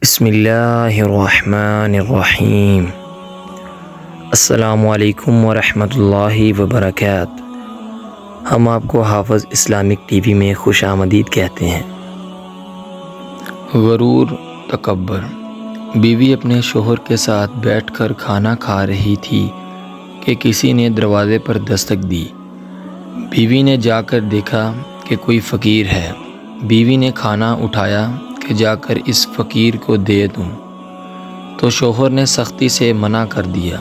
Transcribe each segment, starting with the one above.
بسم اللہ الرحمن الرحیم۔ السلام علیکم ورحمۃ اللہ وبرکاتہ۔ ہم آپ کو حافظ اسلامک ٹی وی میں خوش آمدید کہتے ہیں۔ غرور، تکبر۔ بیوی اپنے شوہر کے ساتھ بیٹھ کر کھانا کھا رہی تھی کہ کسی نے دروازے پر دستک دی۔ بیوی نے جا کر دیکھا کہ کوئی فقیر ہے۔ بیوی نے کھانا اٹھایا کہ جا کر اس فقیر کو دے دوں، تو شوہر نے سختی سے منع کر دیا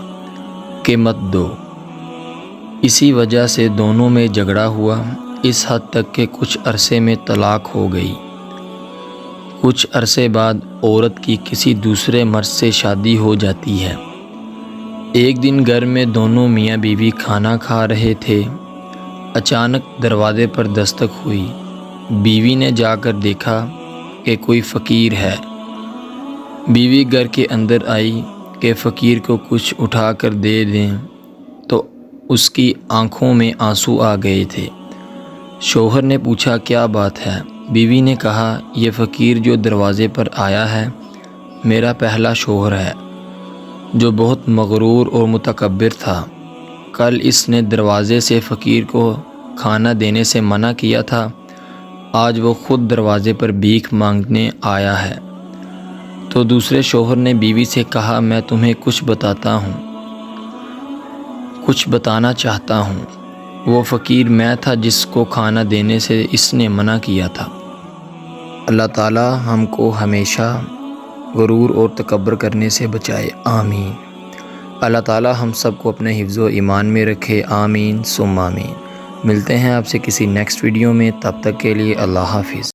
کہ مت دو۔ اسی وجہ سے دونوں میں جھگڑا ہوا، اس حد تک کہ کچھ عرصے میں طلاق ہو گئی۔ کچھ عرصے بعد عورت کی کسی دوسرے مرد سے شادی ہو جاتی ہے۔ ایک دن گھر میں دونوں میاں بیوی کھانا کھا رہے تھے۔ اچانک دروازے پر دستک ہوئی۔ بیوی نے جا کر دیکھا کہ کوئی فقیر ہے۔ بیوی گھر کے اندر آئی کہ فقیر کو کچھ اٹھا کر دے دیں، تو اس کی آنکھوں میں آنسو آ گئے تھے۔ شوہر نے پوچھا کیا بات ہے؟ بیوی نے کہا یہ فقیر جو دروازے پر آیا ہے میرا پہلا شوہر ہے، جو بہت مغرور اور متکبر تھا۔ کل اس نے دروازے سے فقیر کو کھانا دینے سے منع کیا تھا، آج وہ خود دروازے پر بھیک مانگنے آیا ہے۔ تو دوسرے شوہر نے بیوی سے کہا میں تمہیں کچھ بتانا چاہتا ہوں۔ وہ فقیر میں تھا جس کو کھانا دینے سے اس نے منع کیا تھا۔ اللہ تعالی ہم کو ہمیشہ غرور اور تکبر کرنے سے بچائے، آمین۔ اللہ تعالی ہم سب کو اپنے حفظ و ایمان میں رکھے، آمین ثم آمین۔ ملتے ہیں آپ سے کسی نیکسٹ ویڈیو میں، تب تک کے لیے اللہ حافظ۔